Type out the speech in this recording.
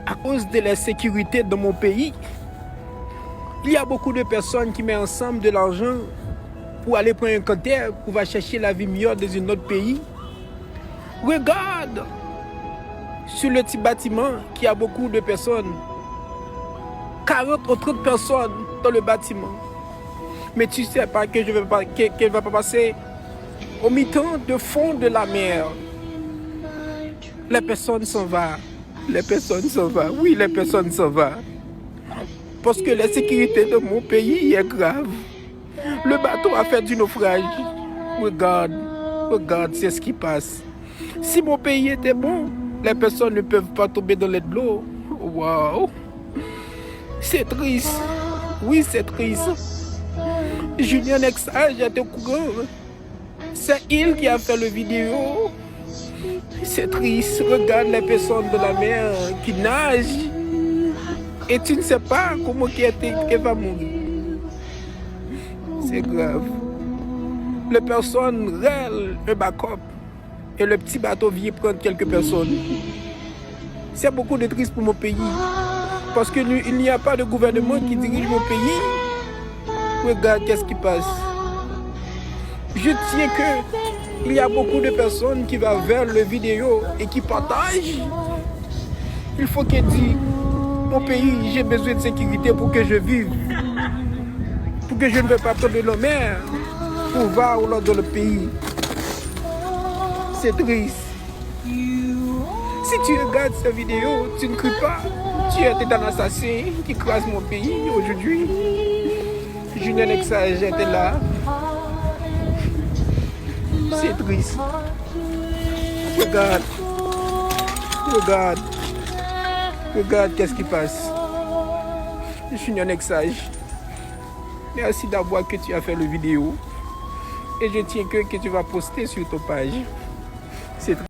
à cause de l'insécurité dans mon pays, il y a beaucoup de personnes qui mettent ensemble de l'argent pour aller prendre un canter, pour va chercher la vie meilleure dans un autre pays. Regarde sur le petit bâtiment qu'il y a beaucoup de personnes, 40 ou 30 personnes dans le bâtiment. Mais tu sais pas que qu'elle va pas passer au mi-temps de fond de la mer. Les personnes s'en vont. Les personnes s'en vont. Oui, les personnes s'en vont. Parce que la sécurité de mon pays est grave. Le bateau a fait du naufrage. Regarde, regarde, c'est ce qui passe. Si mon pays était bon, les personnes ne peuvent pas tomber dans de l'eau. Waouh! C'est triste. Oui, c'est triste. Julien Nexage est au courant. C'est il qui a fait le vidéo. C'est triste. Regarde les personnes de la mer qui nagent. Et tu ne sais pas comment qu'elle va mourir. C'est grave. Les personnes rêvent un backup. Et le petit bateau vient prendre quelques personnes. C'est beaucoup de triste pour mon pays. Parce qu'il n'y a pas de gouvernement qui dirige mon pays. Regarde qu'est-ce qui passe. Je tiens qu'il y a beaucoup de personnes qui vont vers le vidéo et qui partagent. Il faut qu'elle dise, mon pays, j'ai besoin de sécurité pour que je vive. Pour que je ne vais pas prendre la mer pour voir dans le pays. C'est triste. Si tu regardes cette vidéo, tu ne cries pas. Tu es un assassin qui crase mon pays aujourd'hui. Julien Nexage était là. C'est triste. Regarde. Regarde. Regarde qu'est-ce qui passe. Julien Nexage. Merci d'avoir que tu as fait la vidéo. Et je tiens que tu vas poster sur ton page. C'est